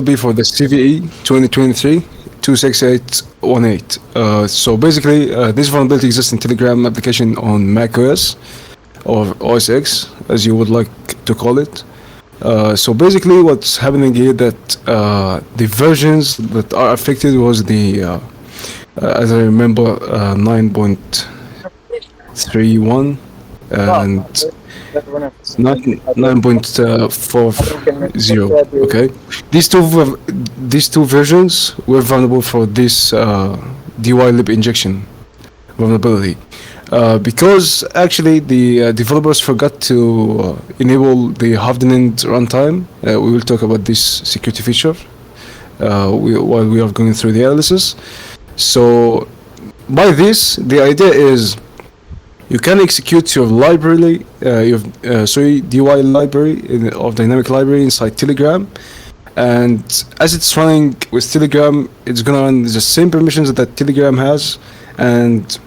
be for the CVE 2023 26818. So basically, this vulnerability exists in Telegram application on macOS or OS X, as you would like to call it. So basically, what's happening here that the versions that are affected was as I remember, 9.31 and 9.40. Okay, these two versions were vulnerable for this dylib injection vulnerability. Because actually the developers forgot to enable the hardened runtime. We will talk about this security feature while we are going through the analysis. So by this, the idea is you can execute your library, dy library of dynamic library inside Telegram, and as it's running with Telegram, it's gonna run the same permissions that Telegram has and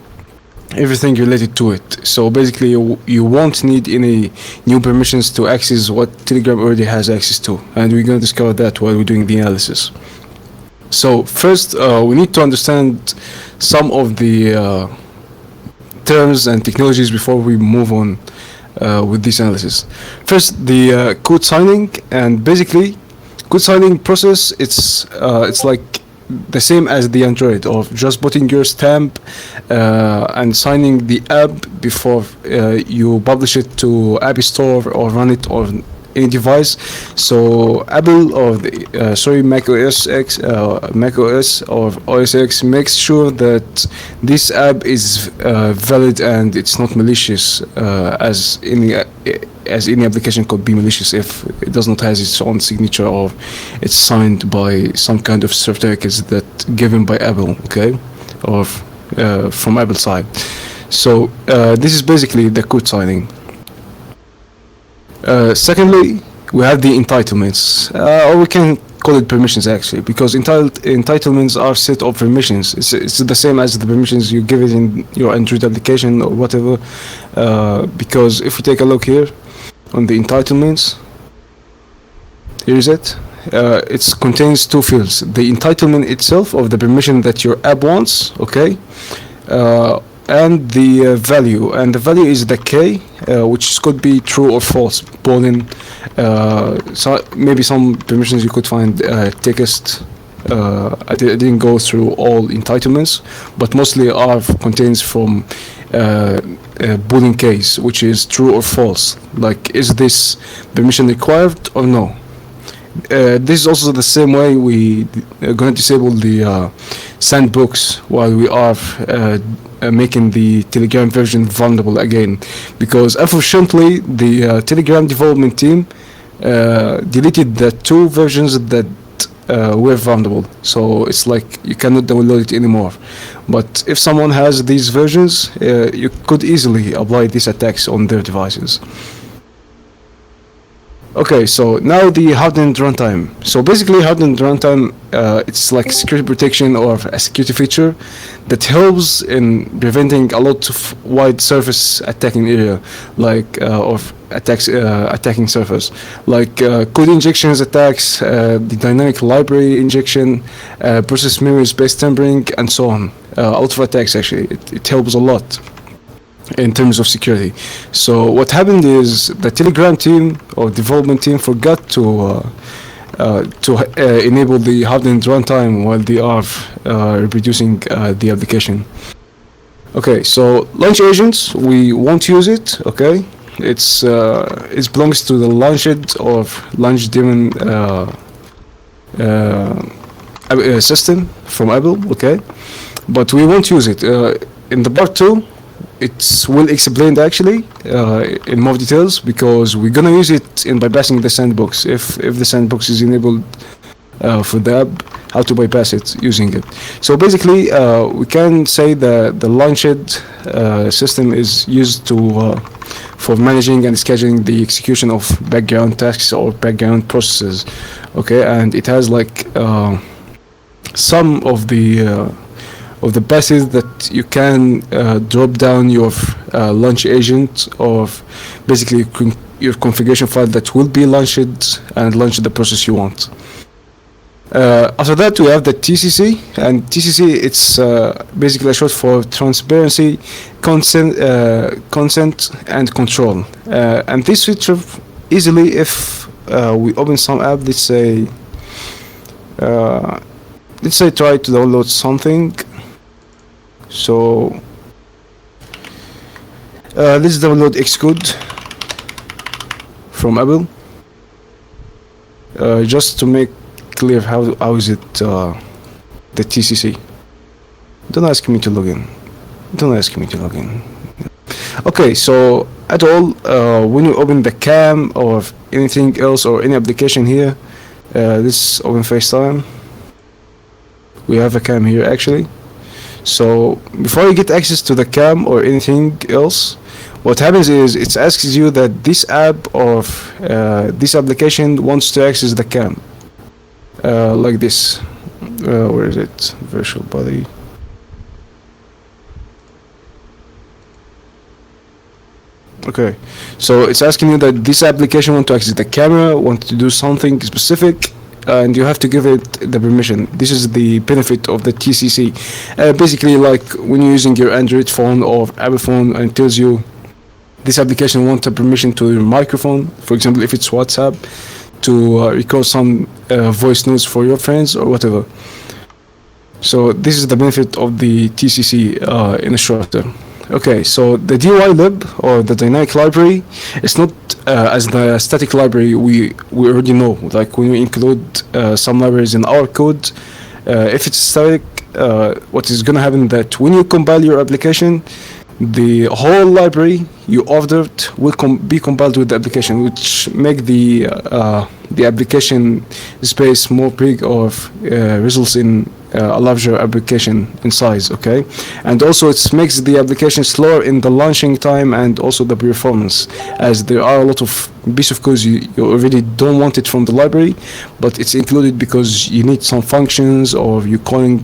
everything related to it. So basically, you won't need any new permissions to access what Telegram already has access to, and we're gonna discover that while we're doing the analysis. So first, we need to understand some of the terms and technologies before we move on with this analysis. First, the code signing, and basically, code signing process. It's like the same as the Android of just putting your stamp and signing the app before you publish it to App Store or run it on any device. So Apple or Mac OS X, Mac OS or OS X makes sure that this app is valid and it's not malicious, as any application could be malicious if it does not have its own signature or it's signed by some kind of certificates that given by Apple, okay, or from Apple side. So this is basically the code signing. Secondly, we have the entitlements, or we can call it permissions actually, because entitlements are set of permissions. It's the same as the permissions you give it in your Android application or whatever. Because if we take a look here on the entitlements, here is it. It contains two fields: the entitlement itself of the permission that your app wants, okay, and the value, and the value is the K, which could be true or false. Boolean, so maybe some permissions you could find text. I didn't go through all entitlements, but mostly are contains from Boolean case, which is true or false. Like, is this permission required or no? This is also the same way we are going to disable the sandbox while we are making the Telegram version vulnerable again, because unfortunately the Telegram development team deleted the two versions that were vulnerable. So it's like you cannot download it anymore. But if someone has these versions, you could easily apply these attacks on their devices. Okay, so now the hardened runtime. So basically, hardened runtime, it's like security protection or a security feature that helps in preventing a lot of wide surface attacking area, like of attacks, attacking surface, like code injections attacks, the dynamic library injection, process memory space tampering, and so on. A lot of attacks actually. It helps a lot in terms of security. So what happened is the Telegram team or development team forgot to enable the hardened runtime while they are reproducing the application. Okay, so launch agents, we won't use it. Okay, it belongs to the launched or launch daemon system from Apple. Okay, but we won't use it in the part 2. It's well explained actually in more details, because we're gonna use it in bypassing the sandbox. If the sandbox is enabled for the app, how to bypass it using it. So basically, we can say that the launched system is used for managing and scheduling the execution of background tasks or background processes. Okay, and it has like some of the passes that you can drop down your launch agent, or basically your configuration file that will be launched and launch the process you want. After that, we have the TCC, and TCC it's basically a short for transparency, consent, and control. And this feature easily, if we open some app, let's say try to download something. So let's download Xcode from Apple, just to make clear how is it the TCC. Don't ask me to log in. Don't ask me to log in. Okay, so at all, when you open the cam or anything else or any application here, let's open FaceTime. We have a cam here actually. So before you get access to the cam or anything else, what happens is it asks you that this app or this application wants to access the cam, like this. Where is it? Virtual body. Okay, so it's asking you that this application wants to access the camera, wants to do something specific, and you have to give it the permission. This is the benefit of the TCC. Basically, like when you're using your Android phone or Apple phone, and it tells you this application wants a permission to your microphone, for example, if it's WhatsApp, to record some voice notes for your friends or whatever. So this is the benefit of the TCC in a short term. Okay, so the DYLib or the dynamic library is not as the static library we already know. Like when we include some libraries in our code, if it's static, what is going to happen that when you compile your application, the whole library you ordered will be compiled with the application, which make the application space more big, or results in a larger application in size. Okay, and also it makes the application slower in the launching time and also the performance, as there are a lot of piece of code you already don't want it from the library, but it's included because you need some functions or you're calling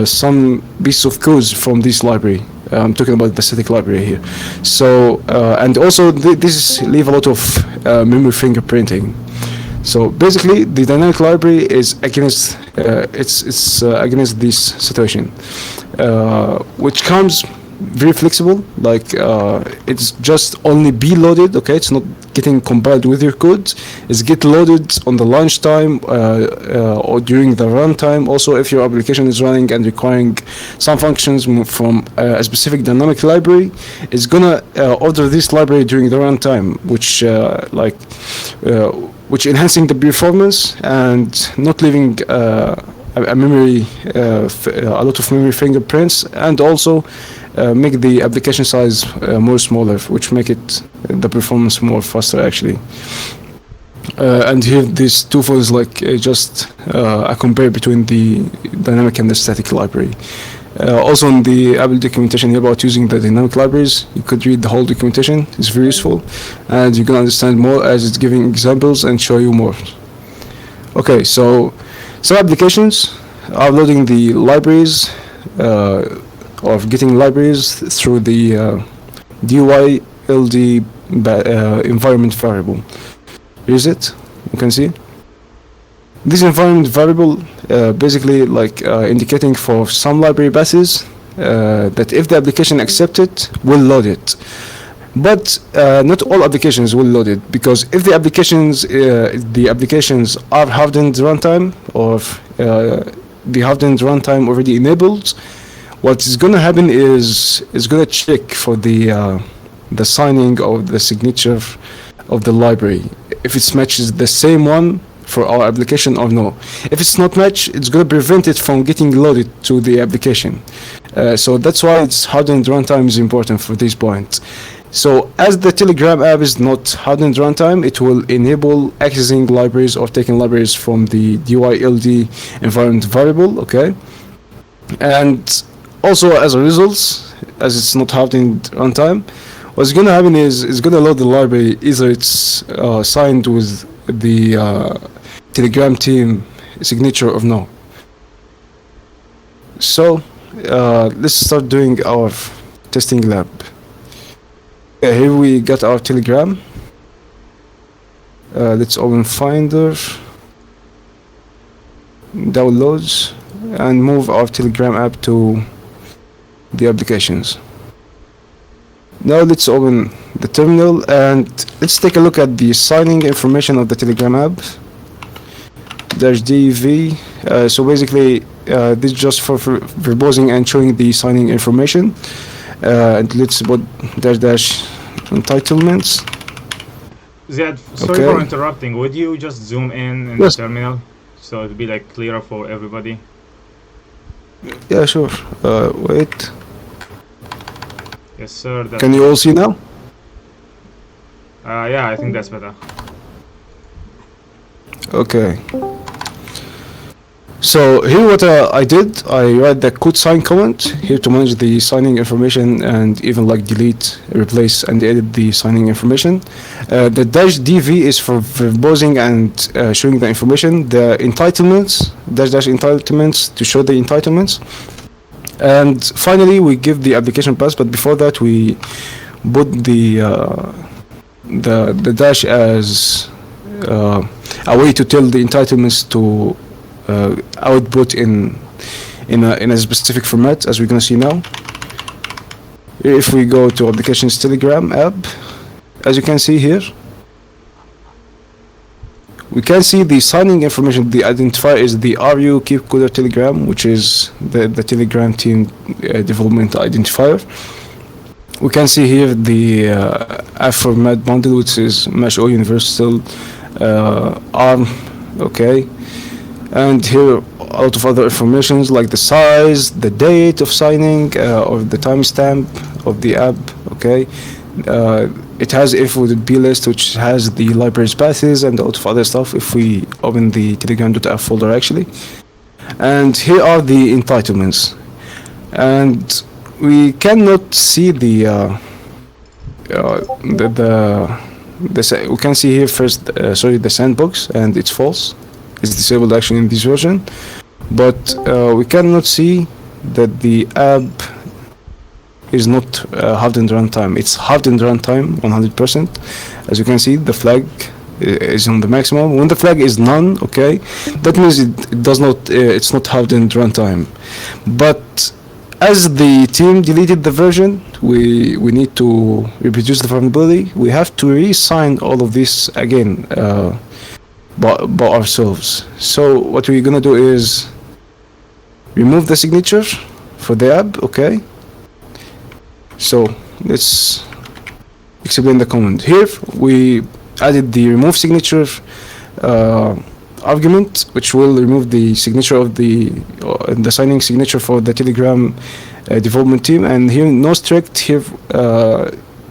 some piece of code from this library. I'm talking about the static library here. So and also this leave a lot of memory fingerprinting. So basically, the dynamic library is against it's against this situation, which comes very flexible. Like it's just only be loaded. Okay, it's not getting compiled with your code. It's get loaded on the launch time or during the runtime. Also, if your application is running and requiring some functions from a specific dynamic library, it's gonna order this library during the runtime, which enhancing the performance and not leaving a memory, a lot of memory fingerprints, and also make the application size more smaller, which make it the performance more faster actually. And here these two files just a compare between the dynamic and the static library. Also in the Apple documentation about using the dynamic libraries, you could read the whole documentation. It's very useful, and you can understand more as it's giving examples and show you more. Okay, so some applications are loading the libraries or getting libraries through the DYLD environment variable. Here's it. You can see this environment variable basically indicating for some library passes that if the application accepts it, will load it. But not all applications will load it, because if the applications are hardened runtime or the hardened runtime already enabled, what is going to happen is it's going to check for the signing of the signature of the library, if it matches the same one for our application or no. If it's not matched, it's going to prevent it from getting loaded to the application. So that's why it's hardened runtime is important for this point. So as the Telegram app is not hardened runtime, it will enable accessing libraries or taking libraries from the DYLD environment variable. Okay, and also as a result, as it's not hardened runtime, what's going to happen is it's going to load the library, either it's signed with the Telegram team signature or no. So let's start doing our testing lab. Here we got our Telegram. Let's open Finder. downloads, and move our Telegram app to the applications. Now let's open the terminal and let's take a look at the signing information of the Telegram app. -dv. So basically, this is just for proposing and showing the signing information. And let's put dash entitlements. Ziad, sorry Okay. for interrupting. Would you just zoom in Yes. the terminal so it'd be like clearer for everybody? Yeah, sure. Wait. Yes, sir. That's, Can you all see now? yeah, I think that's better. Okay. So here what I did, I write the could sign comment here to manage the signing information and even like delete, replace and edit the signing information. The -dv is for proposing and showing the information. The entitlements, dash entitlements to show the entitlements. And finally we give the application path, but before that we put the dash as a way to tell the entitlements to output in a specific format, as we're gonna see now. If we go to applications Telegram app, as you can see here, we can see the signing information. The identifier is the RU Keep Coder Telegram, which is the Telegram team development identifier. We can see here the app format bundle, which is Mesh-O Universal ARM. Okay. And here a lot of other informations like the size, the date of signing, or the timestamp of the app. Okay, it has if with the plist, which has the libraries paths and a lot of other stuff. If we open the telegram.app folder actually, and here are the entitlements, and we cannot see the we can see here first. Sorry, the sandbox, and it's false. It's disabled actually in this version, but we cannot see that the app is not halved in runtime. It's halved in runtime 100%. As you can see, the flag is on the maximum. When the flag is none, okay, that means it does not. It's not halved in runtime. But as the team deleted the version, we need to reproduce the vulnerability. We have to re-sign all of this again. By ourselves. So what we're gonna do is remove the signature for the app. Okay, so let's explain the command. Here we added the remove signature argument, which will remove the signature of the signing signature for the Telegram development team. And here no strict here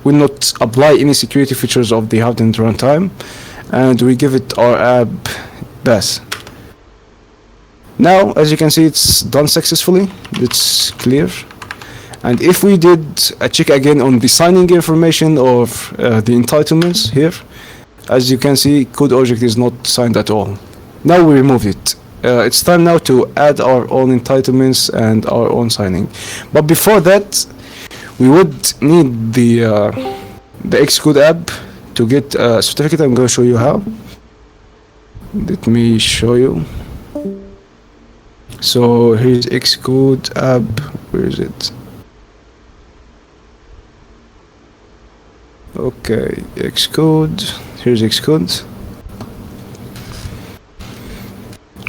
will not apply any security features of the halved runtime, and we give it our app path. Now, as you can see, it's done successfully. It's clear. And if we did a check again on the signing information of the entitlements here, as you can see, code object is not signed at all. Now we remove it. It's time now to add our own entitlements and our own signing. But before that, we would need the Xcode app to get a certificate. I'm going to show you how. Let me show you. So here's Xcode app. Where is it? Okay, Xcode. Here's Xcode.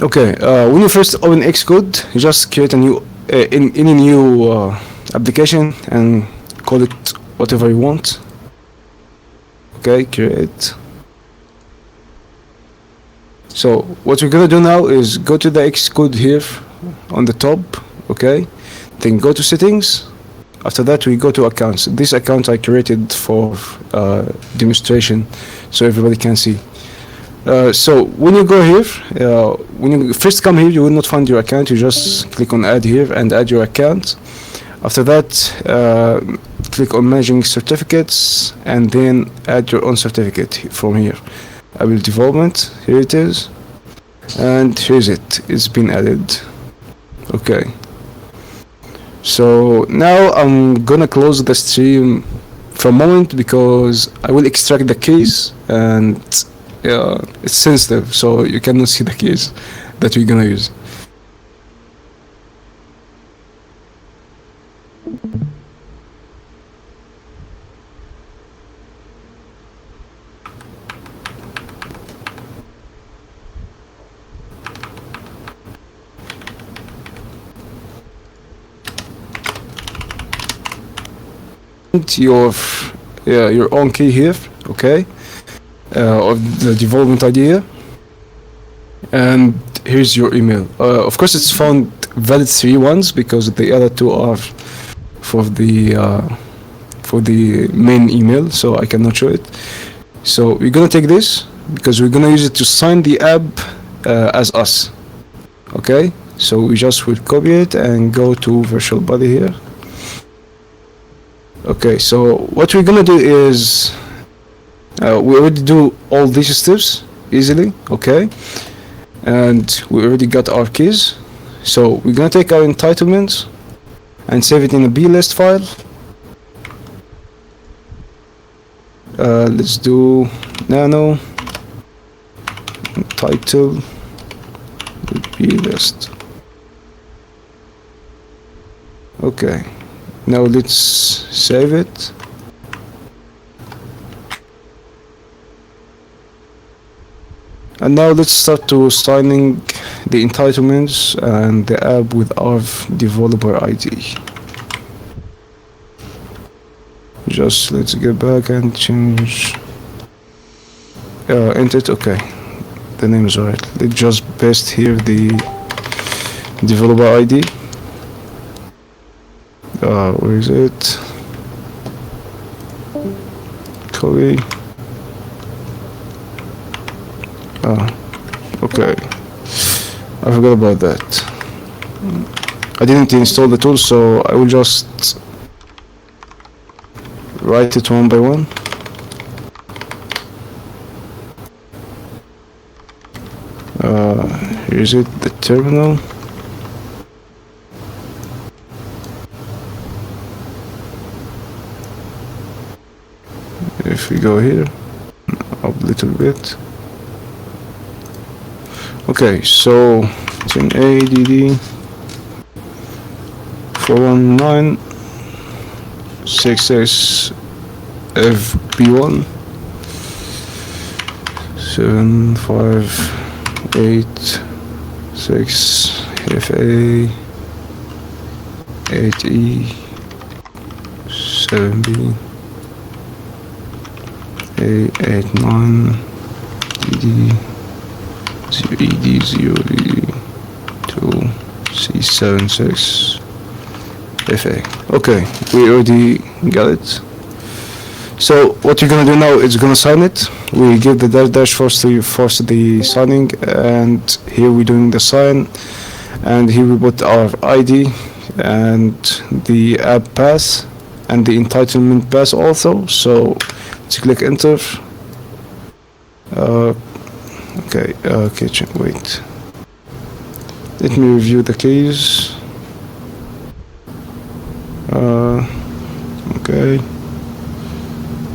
Okay, when you first open Xcode, you just create a new in any new application and call it whatever you want. Okay, create. So what we're gonna do now is go to the Xcode here on the top. Okay, then go to settings. After that we go to accounts. This account I created for demonstration so everybody can see. So when you go here, when you first come here, you will not find your account. You just click on add here and add your account. After that, click on managing certificates and then add your own certificate from here. I will development, here it is, and here's it, it's been added. Okay, so now I'm gonna close the stream for a moment because I will extract the keys and it's sensitive, so you cannot see the keys that we're gonna use. your own key here, okay, of the development idea, and here's your email. Of course, it's found valid 3 ones because the other 2 are for the main email, so I cannot show it. So we're gonna take this because we're gonna use it to sign the app as us. Okay, so we just will copy it and go to virtual body here. Okay, so what we're gonna do is we already do all these steps easily, okay, and we already got our keys. So we're gonna take our entitlements and save it in a blist file. Let's do nano title blist. Okay, now let's save it. And now let's start to signing the entitlements and the app with our developer ID. Just let's get back and change entity. Okay, the name is alright. Let's just paste here the developer ID. Where is it? Copy. Okay, I forgot about that. I didn't install the tool, so I will just write it one by one. Here is it, the terminal. If we go here, up a little bit. Okay, so it's an ADD 419 6S FB1 7586 FA 8E 7B A89 DD 0ED0ED2 C76 FA. Okay, we already got it. So what you're gonna do now is gonna sign it. We give the dash force to force the signing, and here we're doing the sign, and here we put our ID and the app path and the entitlement path also. So let's click enter. Okay, wait. Let me review the keys. Okay.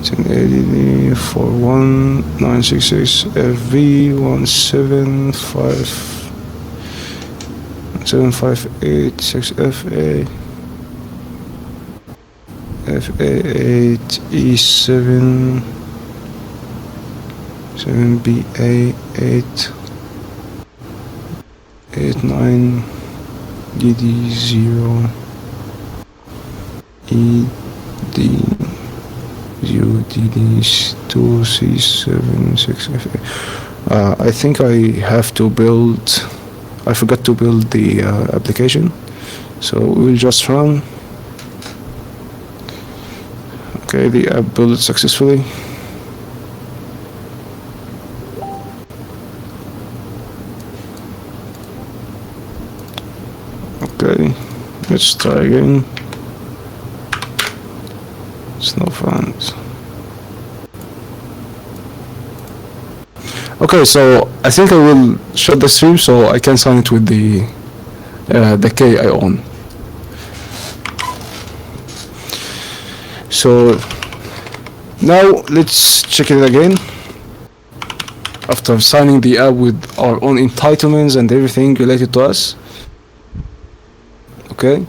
1080 41966 FV175 7586 FA FA8E7 7BA8 89 DD0 ED 0DD2C76FA. I think I have to build. I forgot to build the application, so we'll just run. Okay, the app built successfully. Okay, let's try again. It's no fun. Okay, so I think I will shut the stream so I can sign it with the key I own. So now let's check it again. After signing the app with our own entitlements and everything related to us. Okay,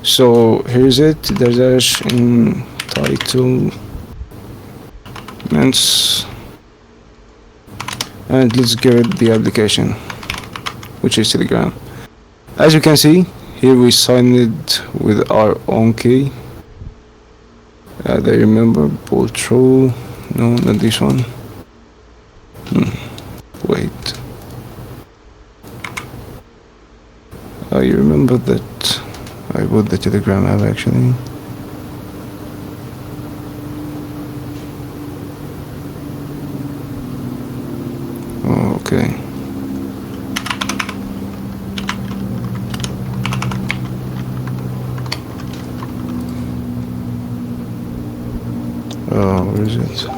so here's it. There's entitlements, and let's give it the application, which is Telegram. As you can see, here we signed it with our own key. I remember pull through. No, not this one. Wait. I remember that I put the Telegram app actually. Oh, okay. Oh, where is it?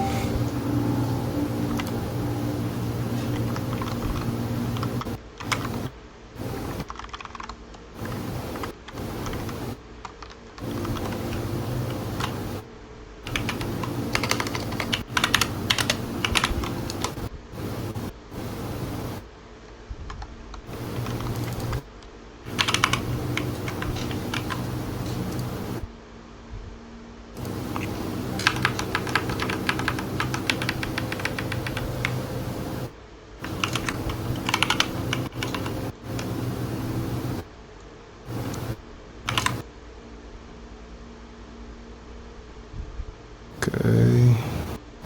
Okay,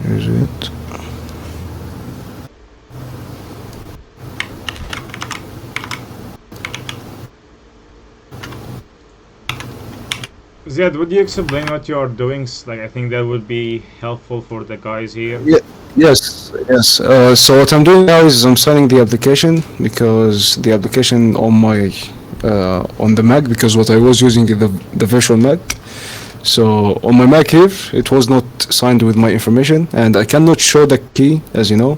here's it. Ziad, would you explain what you are doing? Like, I think that would be helpful for the guys here. Yeah, yes. So what I'm doing now is I'm signing the application because the application on my on the Mac, because what I was using is the virtual Mac. So on my Mac here, it was not signed with my information, and I cannot show the key, as you know.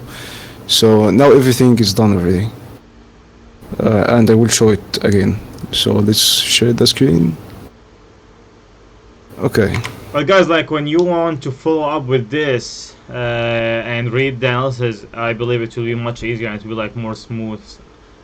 So now everything is done already, and I will show it again. So let's share the screen. Okay. But guys, like when you want to follow up with this and read the analysis, I believe it will be much easier and it will be like more smooth.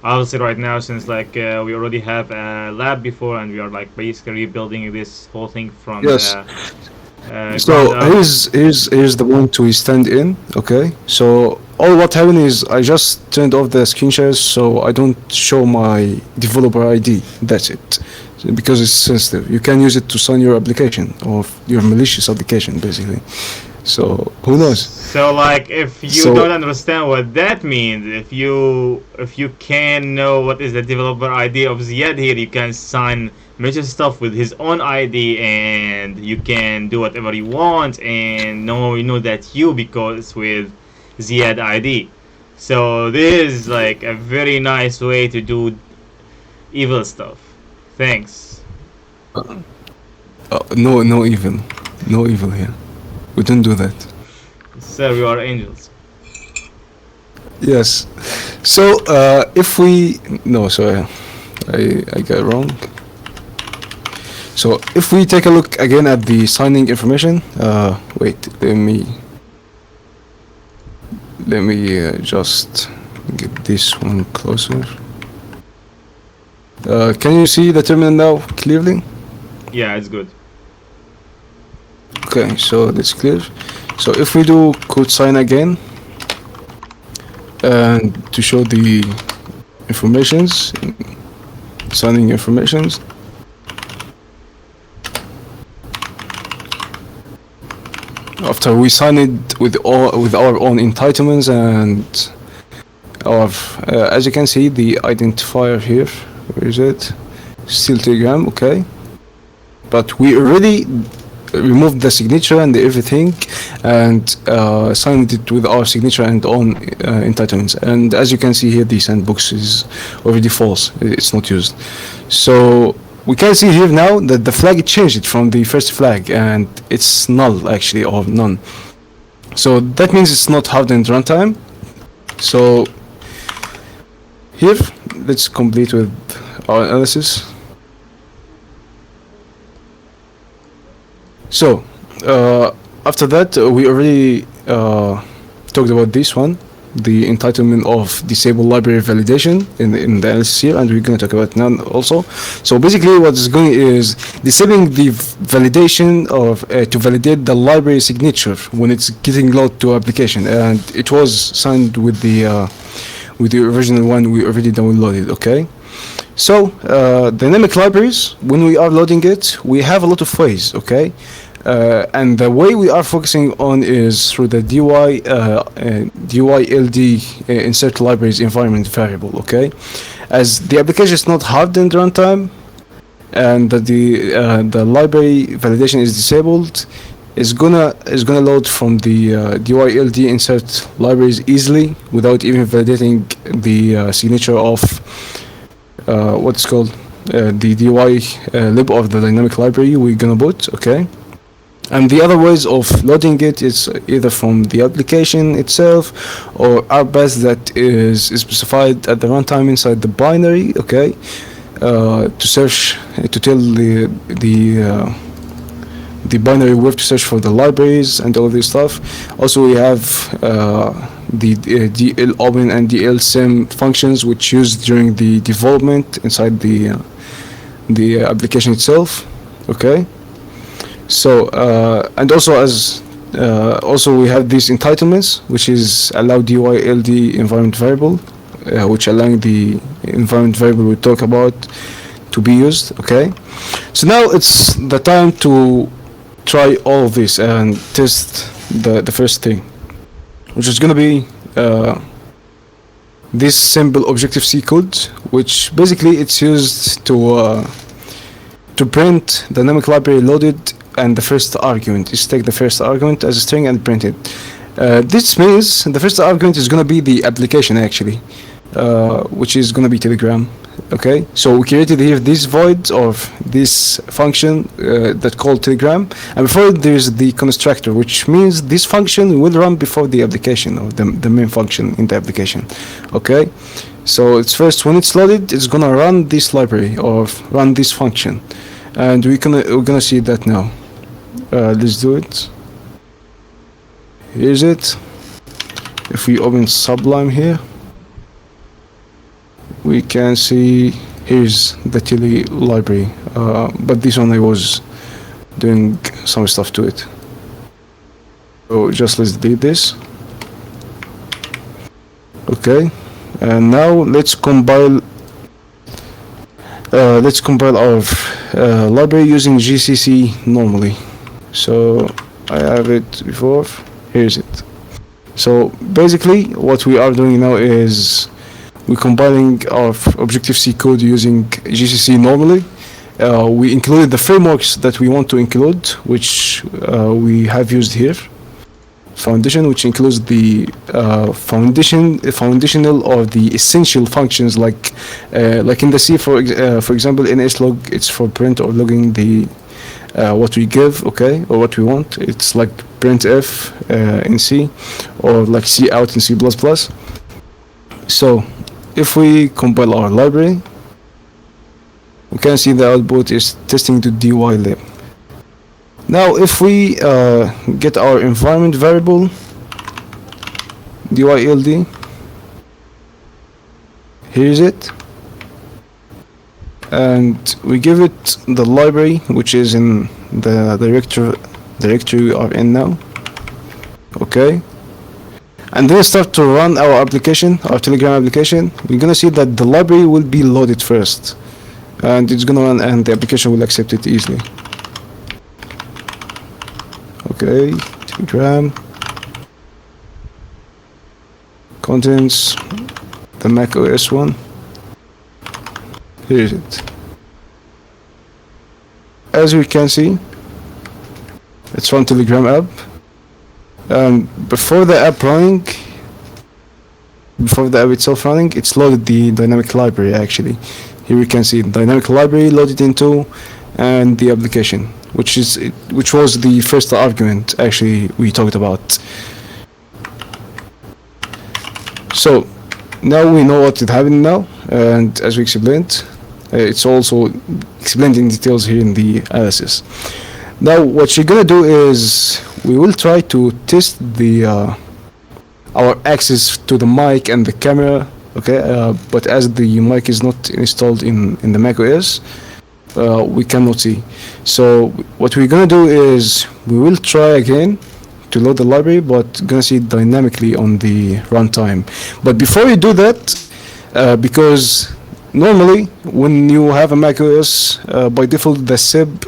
Obviously, right now, since like we already have a lab before and we are like basically rebuilding this whole thing from Yes. the So ground up. here's the point we stand in. Okay. So all what happened is I just turned off the screen shares so I don't show my developer ID. That's it. So because it's sensitive. You can use it to sign your application or your malicious application, basically. So who knows? So like if you So- don't understand what that means, if you can know what is the developer ID of Ziad here, you can sign major stuff with his own ID and you can do whatever you want and you know that you because it's with Ziad ID. So this is like a very nice way to do evil stuff. Thanks. No evil here. We don't do that. Sir, we are angels. Yes. So if we no, sorry, I got it wrong. So if we take a look again at the signing information, wait, let me just get this one closer. Can you see the terminal now clearly? Yeah, it's good. Okay, so that's clear. So if we do code sign again, and to show the informations, signing informations. After we sign it with our own entitlements and our, as you can see, the identifier here. Where is it? Still Telegram, okay. But we already removed the signature and everything and signed it with our signature and own entitlements. And as you can see here, the sandbox is already false. It's not used. So we can see here now that the flag changed from the first flag and it's null actually, or none. So that means it's not hardened runtime. So here, let's complete with our analysis. So after that, we already talked about this one, the entitlement of disable library validation in the analysis here, and we're going to talk about none also. So basically what is going is disabling the validation of to validate the library signature when it's getting loaded to application, and it was signed with the original one we already downloaded. Okay. So dynamic libraries, when we are loading it, we have a lot of ways. Okay. And the way we are focusing on is through the DYLD insert libraries environment variable. Okay, as the application is not hardened runtime, and that the library validation is disabled, is gonna load from the DYLD insert libraries easily without even validating the signature of what's called the DY lib of the dynamic library we're gonna put. Okay, and the other ways of loading it is either from the application itself or RBAS that is specified at the runtime inside the binary. Okay, to search to tell the binary where to search for the libraries and all this stuff. Also, we have the DL open and DL sim functions, which used during the development inside the application itself. Okay, so and also also we have these entitlements, which is allow DYLD environment variable, which allowing the environment variable we talk about to be used. Okay, so now it's the time to try all of this and test the first thing, which is going to be this simple Objective-C code, which basically it's used to print dynamic library loaded, and the first argument is take the first argument as a string and print it. This means the first argument is going to be the application actually, which is going to be Telegram. Okay, so we created here this void of this function that called Telegram, and before it there's the constructor, which means this function will run before the application or the main function in the application. Okay, so it's first when it's loaded, it's gonna run this library or run this function, and we're gonna see that now. Let's do it. Here's it. If we open Sublime here, we can see here's the Tele library, but this one I was doing some stuff to it. So just let's delete this. Okay, and now let's compile our library using GCC normally. So I have it before. Here's it. So basically what we are doing now is we're compiling our Objective-C code using GCC normally. We included the frameworks that we want to include, which we have used here. Foundation, which includes the foundational or the essential functions, like in the C, for example, in slog, it's for print or logging the what we give, okay, or what we want. It's like printf in C, or like C out in C++. So if we compile our library, we can see the output is testing to dylib. Now if we get our environment variable dyld, here's it, and we give it the library which is in the directory we are in now. Okay, and then start to run our application, our Telegram application. We're gonna see that the library will be loaded first, and it's gonna run, and the application will accept it easily. Okay, Telegram contents, the Mac OS one. Here's it. As we can see, it's run Telegram app. Before the app itself running, it's loaded the dynamic library actually. Here we can see the dynamic library loaded into, and the application, which was the first argument actually we talked about. So now we know what is happening now, and as we explained, it's also explained in details here in the analysis. Now what you're gonna do is we will try to test the our access to the mic and the camera. Okay, but as the mic is not installed in the Mac OS, we cannot see. So what we're gonna do is we will try again to load the library, but gonna see it dynamically on the runtime. But before we do that, because normally, when you have a Mac OS, by default the SIB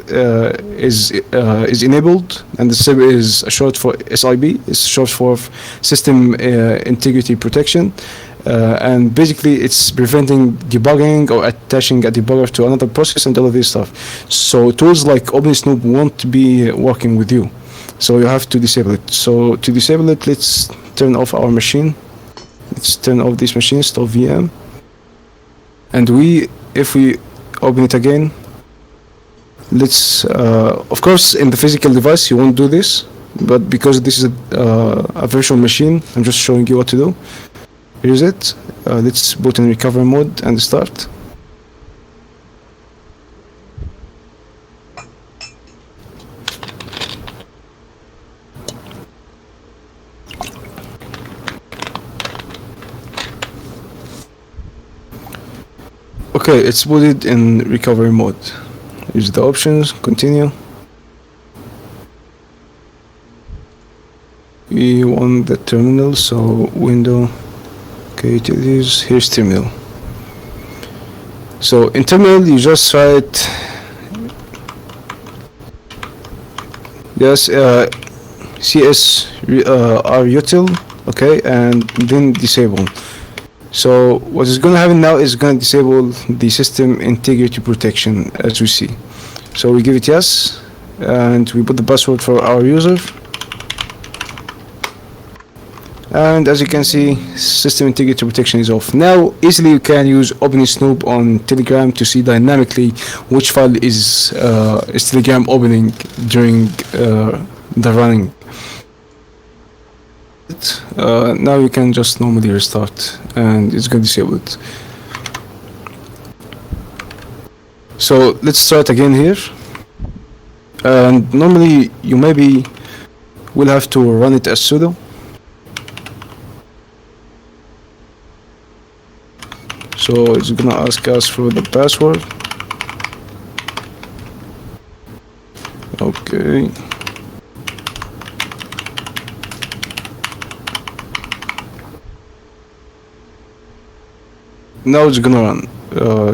is enabled, and the SIB is short for SIB. It's short for System Integrity Protection, and basically it's preventing debugging or attaching a debugger to another process and all of this stuff. So tools like OpenSnoop won't be working with you. So you have to disable it. So to disable it, let's turn off our machine. Let's turn off this machine, stop VM. And if we open it again, let's, of course, in the physical device, you won't do this, but because this is a virtual machine, I'm just showing you what to do. Here's it. Let's boot in recovery mode and start. Okay, it's booted in recovery mode. Use the options, continue. We want the terminal, so window, okay, it is, here's terminal. So in terminal, you just write, yes, csrutil, okay, and then disable. So what is going to happen now is going to disable the system integrity protection, as we see. So we give it yes, and we put the password for our user. And as you can see, system integrity protection is off. Now, easily you can use OpenSnoop on Telegram to see dynamically which file is Telegram opening during the running. Now you can just normally restart and it's going to disable it. So let's start again here, and normally you maybe will have to run it as sudo. So it's gonna ask us for the password. Okay. Now it's gonna run.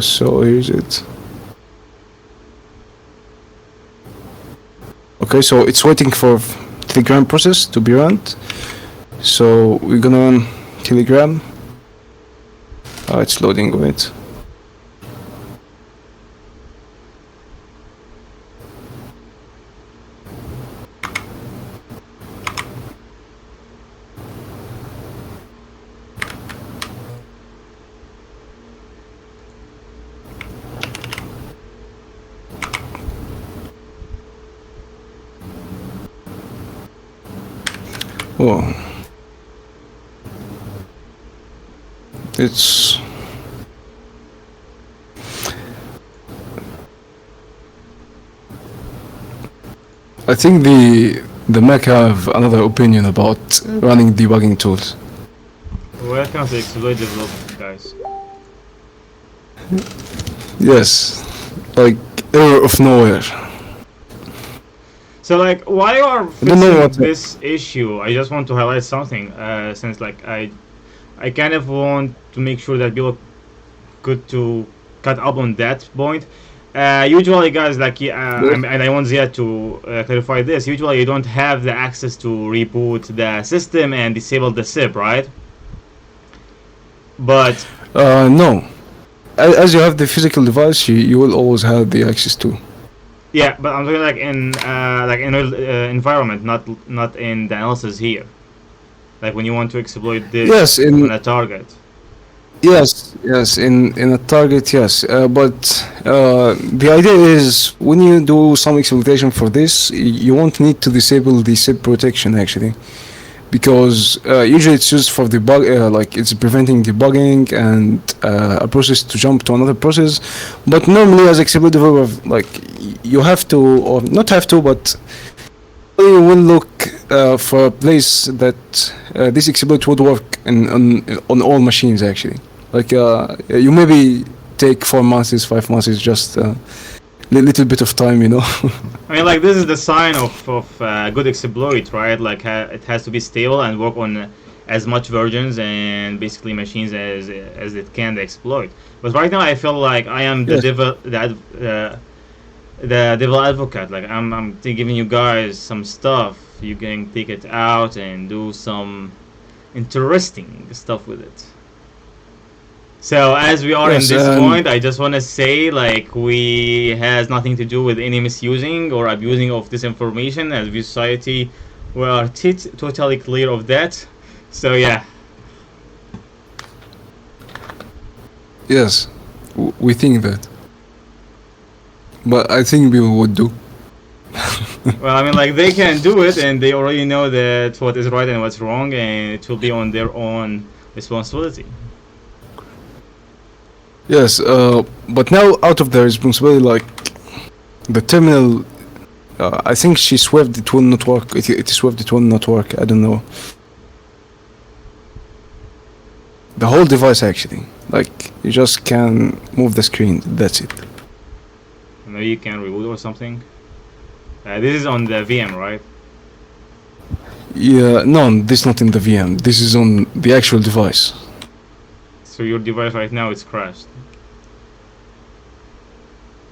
So here's it. Okay, so it's waiting for Telegram process to be run. So we're gonna run Telegram. It's loading, wait. Oh, it's I think the Mac have another opinion about running debugging tools. Welcome to Exploit Development, guys. Yes, like error of nowhere. So, like, while you are don't know fixing what- this issue, I just want to highlight something. Since, like, I kind of want to make sure that people could to cut up on that point. Usually, guys, like, and I want Ziad to clarify this. Usually, you don't have the access to reboot the system and disable the SIP, right? But No. As you have the physical device, you will always have the access to. yeah, but I'm talking like in real environment, not in the analysis here. Like when you want to exploit this Yes, on a target. Yes, in a target, yes. But the idea is when you do some exploitation for this, you won't need to disable the SIP protection actually, because usually it's used for debug, like it's preventing debugging and a process to jump to another process. But normally, as exploit developer, like you have to, or not have to, but you will look for a place that this exploit would work on all machines actually. Like you maybe take 4 months, 5 months, is just a little bit of time, you know. I mean, like this is the sign of good exploit, right? Like it has to be stable and work on as much versions and basically machines as it can exploit. But right now, I feel like I am the Yes. devil advocate. Like I'm giving you guys some stuff. You can take it out and do some interesting stuff with it. So as we are in Yes, this and point, I just want to say like we has nothing to do with any misusing or abusing of this information. As a society, we are totally clear of that. So yeah, yes, we think that, but I think people would do. well, I mean like they can do it and they already know that what is right and what's wrong, and it will be on their own responsibility. Yes, but now out of the responsibility, like the terminal, I think she swapped. It will not work. It swapped. It will not work. I don't know. The whole device actually, like you just can move the screen. That's it. Maybe you can reboot or something. This is on the VM, right? Yeah, no, this is not in the VM. This is on the actual device. So your device right now is crashed.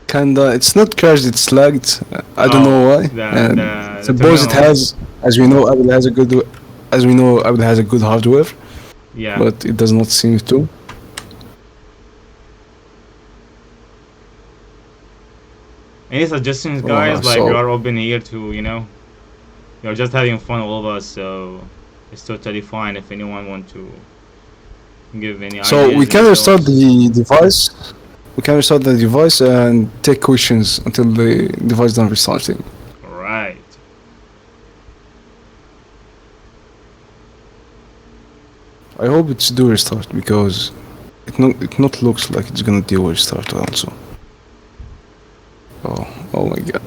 Kinda, it's not crashed. It's lagged. I don't Oh, know why. the And the suppose it terminal. has, as we know, Apple has a good, as we know, Apple has a good hardware, Yeah. but it does not seem to. Any suggestions, guys? Like we So are open here to we're just having fun, all of us. So it's totally fine if anyone want to give any So ideas we and can restart thoughts. the device. We can restart the device and take questions until the device done restarting. Right. I hope it's do restart because it not looks like it's gonna do a restart also. Oh my god.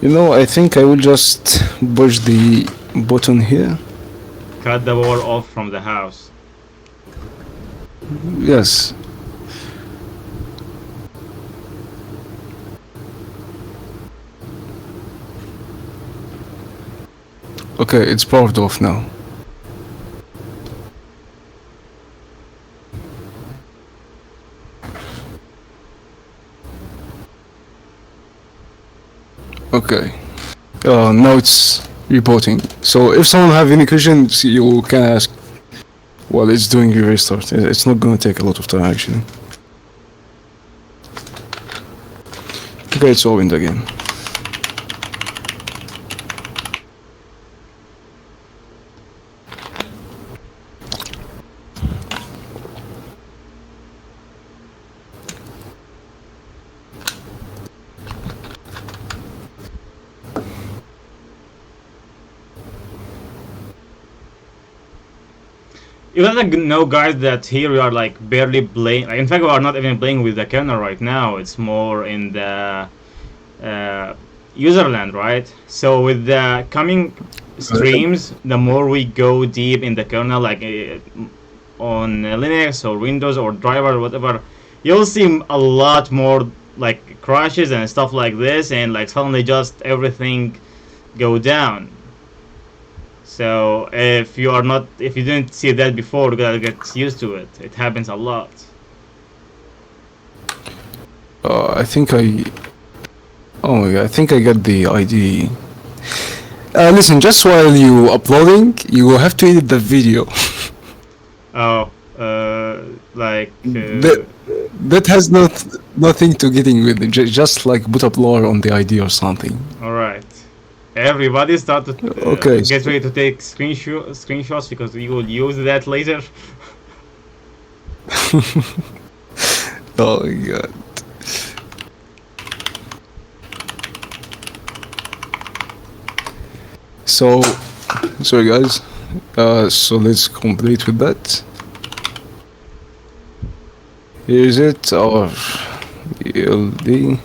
You know, I think I will just push the button here. Cut the power off from the house. Yes. Okay, it's powered off now. Okay. Now it's reporting. So if someone have any questions, you can ask while it's doing your restart. It's not gonna take a lot of time actually. Okay, it's opened again. You gotta know, guys, that here we are like barely playing. Like, in fact, we are not even playing with the kernel right now. It's more in the userland, right? So with the coming streams, the more we go deep in the kernel, like on Linux or Windows or driver or whatever, you'll see a lot more like crashes and stuff like this, and like suddenly just everything go down. So if you didn't see that before, you gotta get used to it. It happens a lot. I think I. Oh my god! I think I got the ID. Listen, just while you uploading, you will have to edit the video. Oh, like That has nothing to getting with it. Just like put up lore on the ID or something. all right. Everybody start to Okay. get ready to take screenshots because we will use that later. Oh my god. So, sorry guys. So let's complete with that. Here's it, our ELD.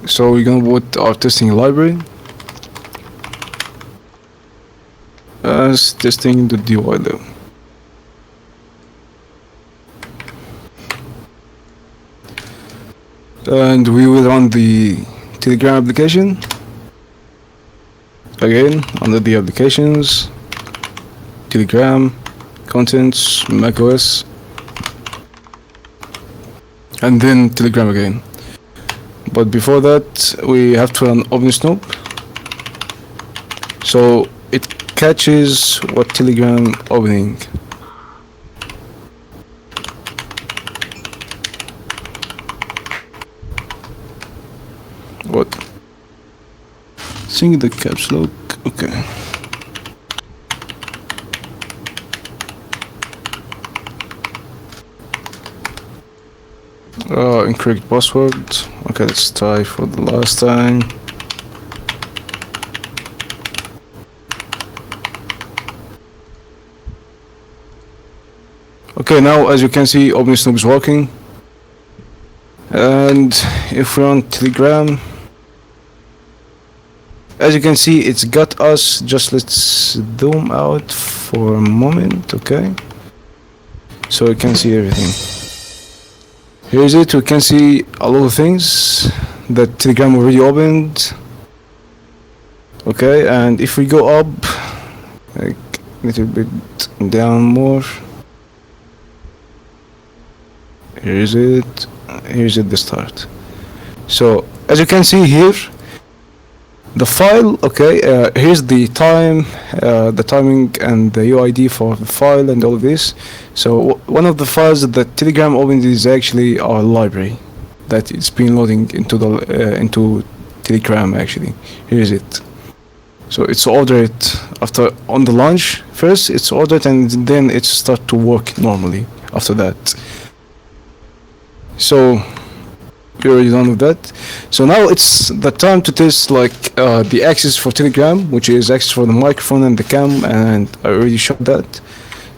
So we're gonna put our testing library as testing the DY level. And we will run the Telegram application. Again, under the applications, Telegram, contents, macOS, and then Telegram again. But before that, we have to run OpenSnoop. So it catches what Telegram opening. What? Sing the caps lock. Okay. Incorrect password. Okay, let's try for the last time. Okay, now as you can see, OpenSnoop is working. And if we're on Telegram, as you can see, it's got us. Just let's zoom out for a moment, okay? So we can see everything. Here's it. We can see a lot of things that Telegram already opened. Okay, and if we go up, like a little bit down more. Here's it. Here's at the start. So as you can see here, the file, okay, here's the time, the timing and the UID for the file and all of this. So one of the files that Telegram opened is actually our library that it's been loading into the into Telegram actually. Here's it. So it's ordered after on the launch. First it's ordered and then it start to work normally after that. So you're already done with that. So now it's the time to test like the access for Telegram, which is access for the microphone and the cam, and I already showed that.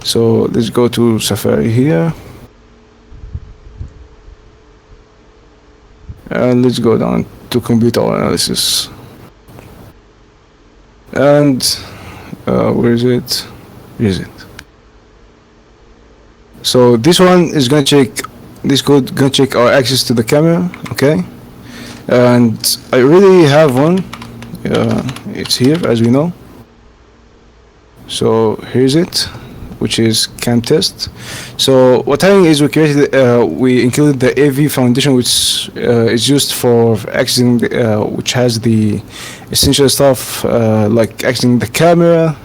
So let's go to Safari here. And let's go down to computer analysis. And where is it? Here is it. So this one is gonna check. This code gonna check our access to the camera, okay? And I already have one. It's here, as we know. So here's it, which is cam test. So what happened is we included the AV foundation, which is used for accessing, which has the essential stuff like accessing the camera,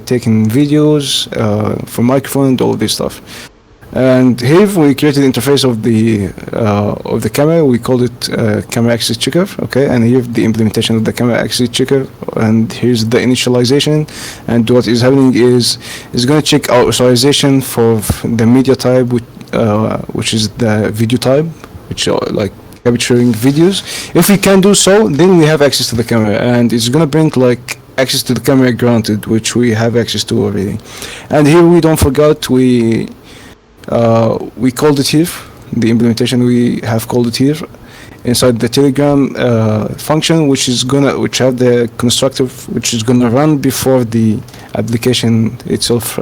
taking videos, for microphone, and all of this stuff. And here we created the interface of the camera. We called it camera access checker, okay? And here the implementation of the camera access checker, and here's the initialization. And what is happening is it's going to check our authorization for the media type, which is the video type, which are like capturing videos. If we can do so, then we have access to the camera, and it's going to bring like access to the camera granted, which we have access to already. And here we don't forget we called it here, the implementation we have called it here inside the Telegram function, which have the constructor which is gonna run before the application itself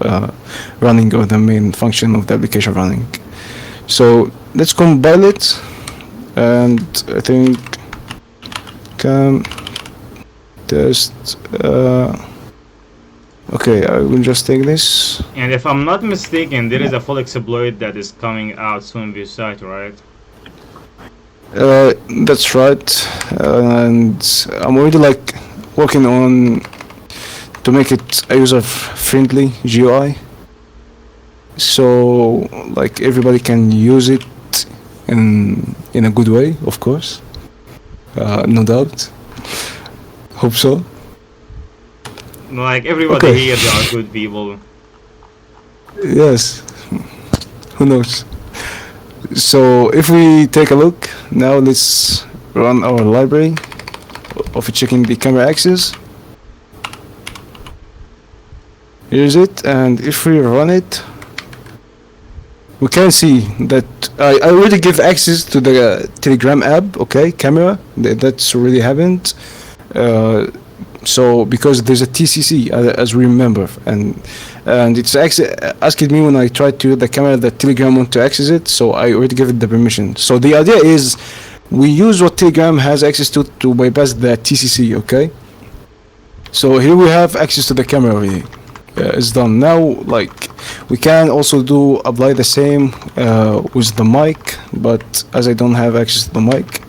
running, or the main function of the application running. So let's compile it, and I think cam test. Okay, I will just take this. And if I'm not mistaken, there is a full exploit that is coming out soon with your site, right? That's right, and I'm already like working on to make it a user-friendly GUI, so like everybody can use it in a good way, of course. No doubt. Hope so. Like everybody Okay. here, they are good people. Yes. Who knows? So if we take a look now, let's run our library of checking the camera access. Here's it, and if we run it, we can see that I already give access to the Telegram app, okay, camera. That's already happened. So because there's a TCC, as we remember, and it's asking me when I try to use the camera that Telegram want to access it, so I already give it the permission. So the idea is we use what Telegram has access to bypass the TCC. Okay. So here we have access to the camera already. It's done now. Like we can also apply the same with the mic, but as I don't have access to the mic,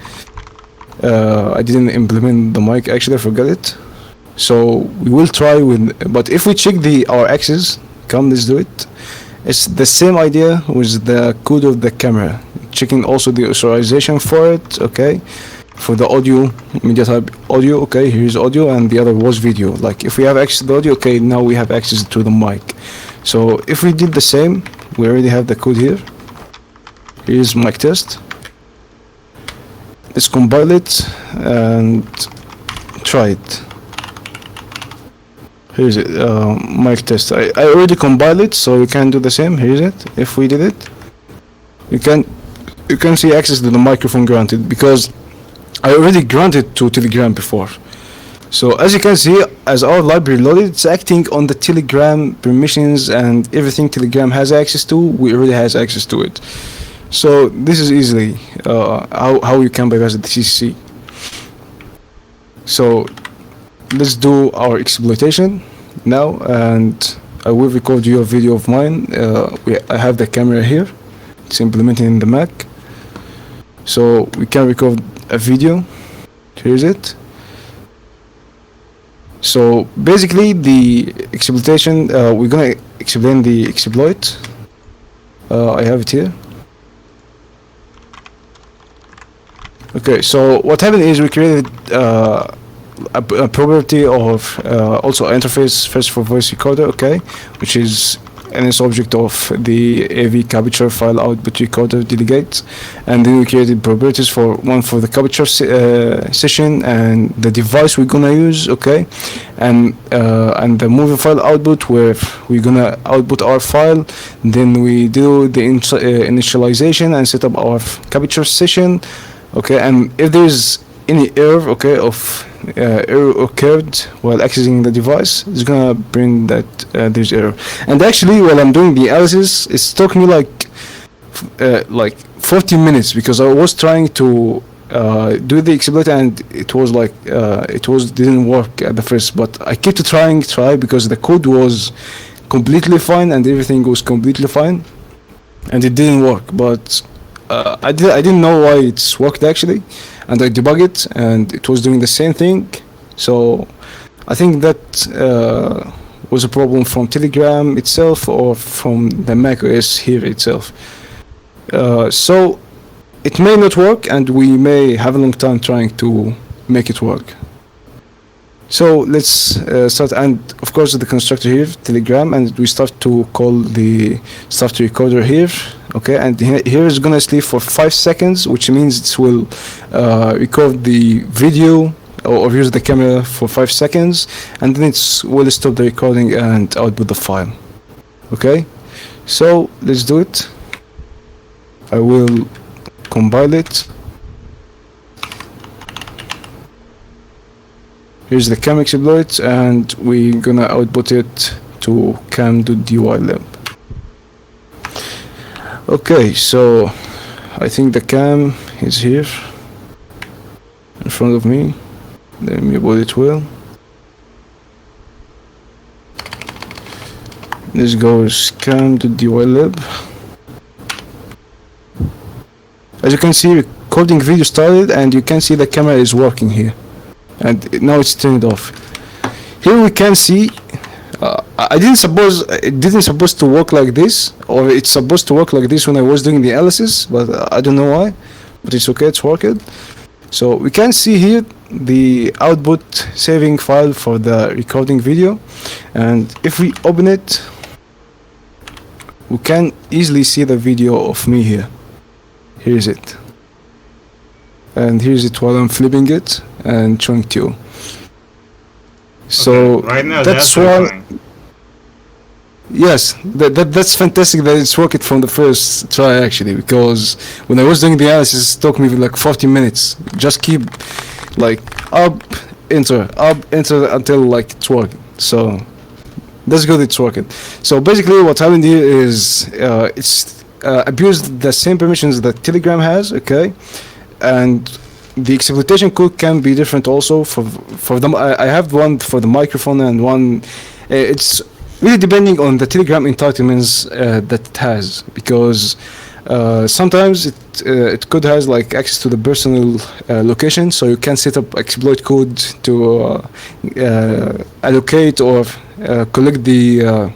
I didn't implement the mic. Actually, I forgot it. So we will try with. But if we check our access, come, let's do it. It's the same idea with the code of the camera. Checking also the authorization for it. Okay. For the audio, media type audio, okay, here's audio, and the other was video. Like if we have access to the audio, okay, now we have access to the mic. So if we did the same, we already have the code here. Here's mic test. Let's compile it and try it. Here's it, mic test. I already compiled it, so you can do the same. Here's it. If we did it, you can see access to the microphone granted, because I already granted to Telegram before. So as you can see, as our library loaded, it's acting on the Telegram permissions and everything Telegram has access to, we already has access to it. So this is easily how you can bypass the TCC. So let's do our exploitation now, and I will record you a video of mine. I have the camera here. It's implemented in the Mac. So we can record a video. Here's it. So basically the exploitation, we're gonna explain the exploit. I have it here. Okay, so what happened is we created a property of also interface first for voice recorder, okay, which is NS object of the AV capture file output recorder delegate, and then we created properties for one for the capture session and the device we're gonna use, okay, and the movie file output where we're gonna output our file. Then we do the initialization and set up our capture session, okay, and if there's any error, okay, of error occurred while accessing the device, it's gonna bring that there's error. And actually, while I'm doing the analysis, it took me like 40 minutes, because I was trying to do the exploit, and it was like didn't work at the first, but I kept trying because the code was completely fine and everything was completely fine, and it didn't work. But I didn't know why it's worked actually, and I debugged it and it was doing the same thing. So I think that was a problem from Telegram itself or from the Mac OS here itself. So it may not work, and we may have a long time trying to make it work. So let's start, and of course the constructor here, Telegram, and we start to call the start recorder here, okay, and here is gonna sleep for 5 seconds, which means it will record the video or use the camera for 5 seconds, and then it will stop the recording and output the file. Okay, so let's do it. I will compile it. Here's the cam exploit, and we're gonna output it to cam.dylib. Okay, so I think the cam is here in front of me. Let me put it well. This goes cam.dylib. As you can see, recording video started, and you can see the camera is working here. And now it's turned off. Here we can see I didn't suppose it didn't supposed to work like this, or it's supposed to work like this when I was doing the analysis, but I don't know why, but it's okay, it's working. So we can see here the output saving file for the recording video, and if we open it, we can easily see the video of me here. Here's it, and here's it while I'm flipping it and showing to you. So okay, right now that's why. Yes, that's fantastic that it's worked from the first try actually, because when I was doing the analysis it took me like 40 minutes. Just keep like up, enter until like it's working. So that's good, it's working. So basically what happened here is it's abused the same permissions that Telegram has, okay? and the exploitation code can be different also for them. I have one for the microphone and one. It's really depending on the Telegram entitlements that it has, because sometimes it could has like access to the personal location, so you can set up exploit code to allocate or collect the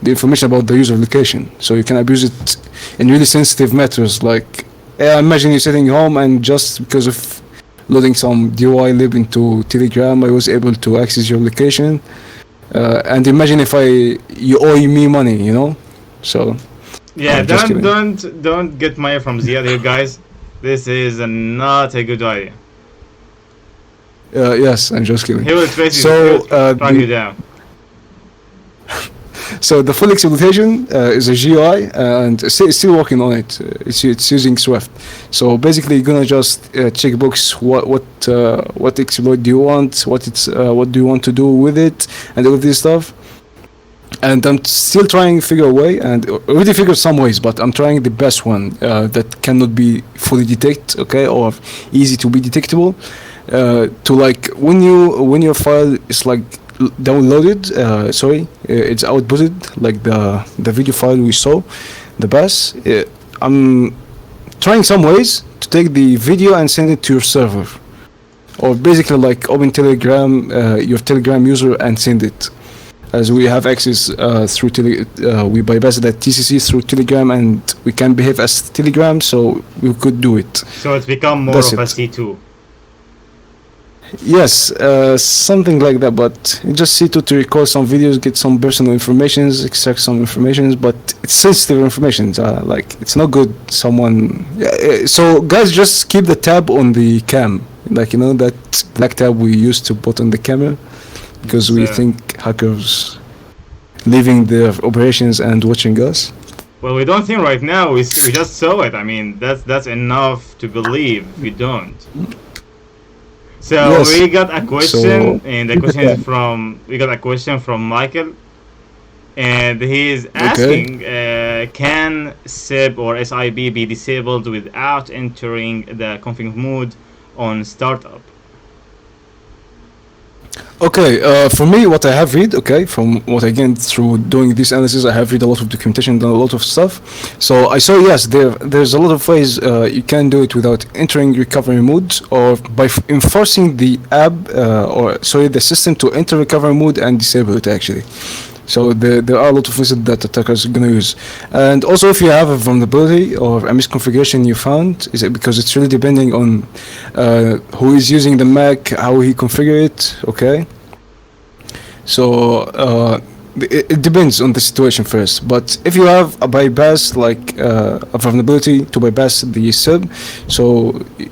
information about the user location, so you can abuse it in really sensitive matters. Like imagine you're sitting home and just because of loading some DUI lib into Telegram, I was able to access your location. And imagine if you owe me money, you know. So Yeah, just kidding. don't get money from Ziad here, guys. This is not a good idea. Yes, I'm just kidding. He will trace you, So, he will track the- you down. So the full exploitation is a GUI, and it's still working on it. It's using Swift. So basically, you're gonna just checkbox what exploit do you want, what do you want to do with it, and all of this stuff. And I'm still trying to figure a way, and already figured some ways, but I'm trying the best one that cannot be fully detected, okay, or easy to be detectable. To like when your file is like downloaded, it's outputted like the video file we saw, the bus. I'm trying some ways to take the video and send it to your server, or basically like open Telegram, your Telegram user, and send it. As we have access through we bypass that TCC through Telegram, and we can behave as Telegram, so we could do it. So it's become more That's of a it. C2. Yes, something like that, but you just C2 to record some videos, get some personal informations, extract some informations, but it's sensitive information. Like it's not good. So guys, just keep the tab on the cam, like you know that black tab we used to put on the camera, because we Yeah. think hackers leaving their operations and watching us. Well, we don't think right now. We just saw it. I mean, that's enough to believe. We don't. So Yes. we got a question, So- and the question is we got a question from Michael, and he is asking, can SIB or SIB be disabled without entering the config mode on startup? Okay, for me, what I have read, okay, from what I gained through doing this analysis, I have read a lot of documentation, done a lot of stuff. So I saw, yes, there's a lot of ways you can do it without entering recovery mode, or by enforcing the app, the system to enter recovery mode and disable it actually. So there are a lot of ways that attackers are gonna use. And also, if you have a vulnerability or a misconfiguration you found, is it because it's really depending on who is using the Mac, how he configure it, okay? So it depends on the situation first. But if you have a bypass, like a vulnerability to bypass the SIB, so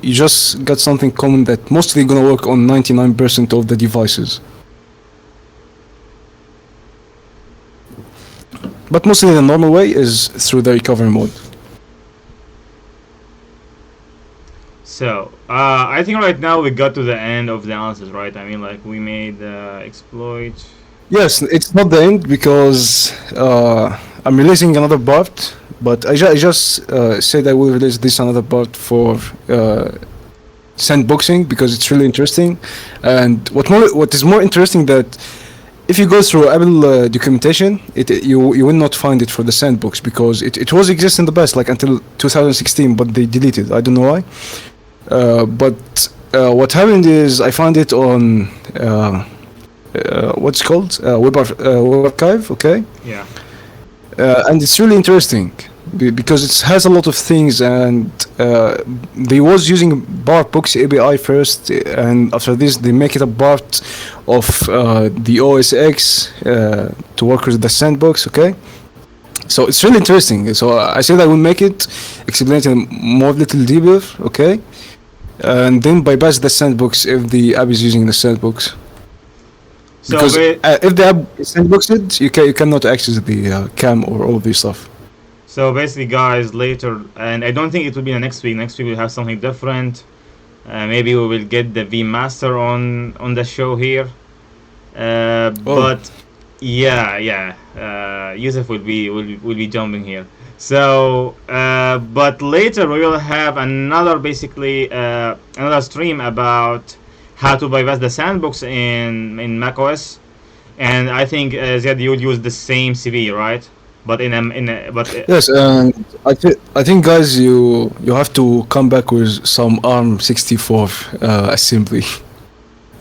you just got something common that mostly gonna work on 99% of the devices. But mostly the normal way is through the recovery mode. So I think right now we got to the end of the answers, right? I mean, like we made exploit. Yes, it's not the end because I'm releasing another part, but I just said I will release this another part for sandboxing because it's really interesting. And what is more interesting that if you go through Apple documentation, you will not find it for the sandbox because it was exist in the past, like until 2016, but they deleted. I don't know why. But what happened is I found it on what's called Web Archive, okay, Yeah. and it's really interesting because it has a lot of things, and they was using BART Box API first, and after this they make it a part of the OS X to work with the sandbox, okay. So it's really interesting. So I said I will make it, explain it more little deeper, okay, and then bypass the sandbox if the app is using the sandbox. So Because if the app is sandboxed, you cannot access the cam or all this stuff. So basically, guys, later, and I don't think it will be the next week. Next week we'll have something different. Maybe we will get the vMaster on the show here. But yeah, Yusuf will be jumping here. So, but later we will have another basically another stream about how to bypass the sandbox in macOS, and I think Ziad, you would use the same CV, right? But Yes, and I think guys, you have to come back with some ARM64 assembly.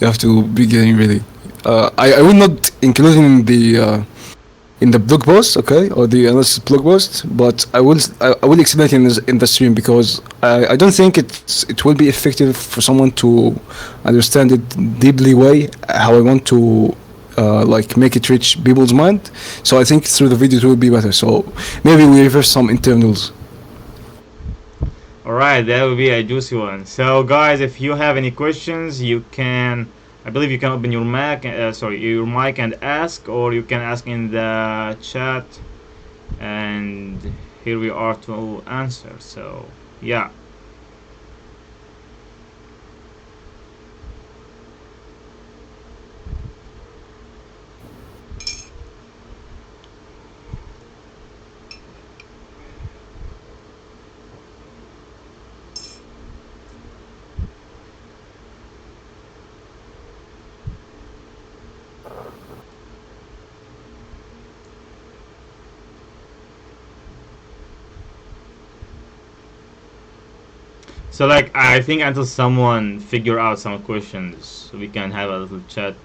You have to be getting ready. I will not include in the blog post, okay, or the analysis blog post, but I will explain it in the stream because I don't think it will be effective for someone to understand it deeply way how I want to like make it reach people's mind. So I think through the video it will be better. So maybe we reverse some internals. all right, that would be a juicy one. So, guys, if you have any questions, you can. I believe you can open your your mic and ask, or you can ask in the chat, and here we are to answer. So, yeah. So, like, I think until someone figure out some questions, we can have a little chat.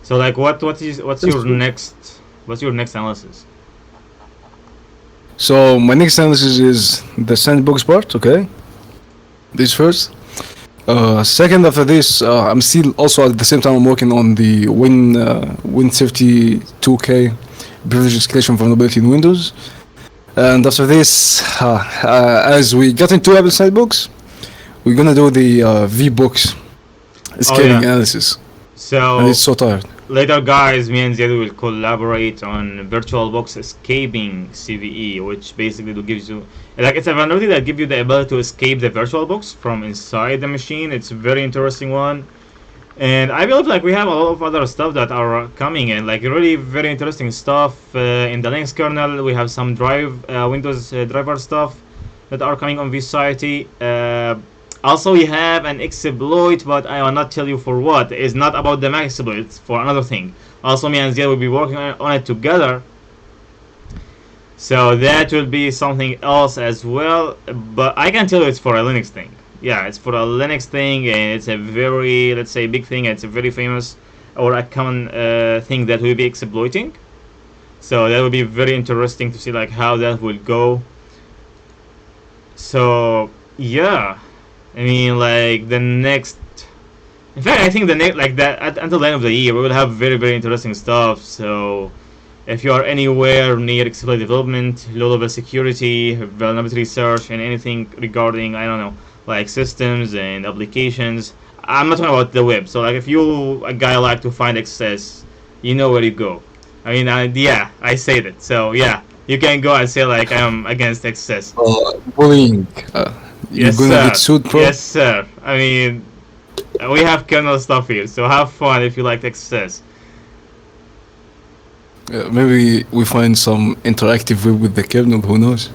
So, like, what's your next analysis? So my next analysis is the sandbox part. Okay, this first. Second, after this, I'm still also at the same time I'm working on the Win32K privilege escalation vulnerability in Windows. And after this, as we got into Apple Sandbox, we're gonna do the VBox scaling analysis. So And it's so tired. later, guys, me and Ziad will collaborate on VirtualBox escaping CVE, which basically gives you like it's a vulnerability that gives you the ability to escape the VirtualBox from inside the machine. It's a very interesting one, and I believe like we have a lot of other stuff that are coming in, like really very interesting stuff in the Linux kernel. We have some Windows driver stuff that are coming on Visciety. Also, we have an exploit, but I will not tell you for what. It's not about the Mac exploit, it's for another thing. Also, me and Ziad will be working on it together. So that will be something else as well. But I can tell you it's for a Linux thing. Yeah, it's for a Linux thing, and it's a very, let's say, big thing. It's a very famous or a common thing that we'll be exploiting. So that will be very interesting to see like how that will go. So yeah. I mean, like the next. In fact, I think the next, like that, until the end of the year, we will have very, very interesting stuff. So, if you are anywhere near exploit development, low-level security, vulnerability research, and anything regarding, I don't know, like systems and applications, I'm not talking about the web. So, like, if you a guy like to find access, you know where you go. I mean, yeah, I said it. So, yeah, you can go and say like I'm against access. Bullying. Yes, You're gonna sir. get sued, bro. Yes, sir. I mean, we have kernel stuff here, so have fun if you like access. Maybe we find some interactive web with the kernel. Who knows?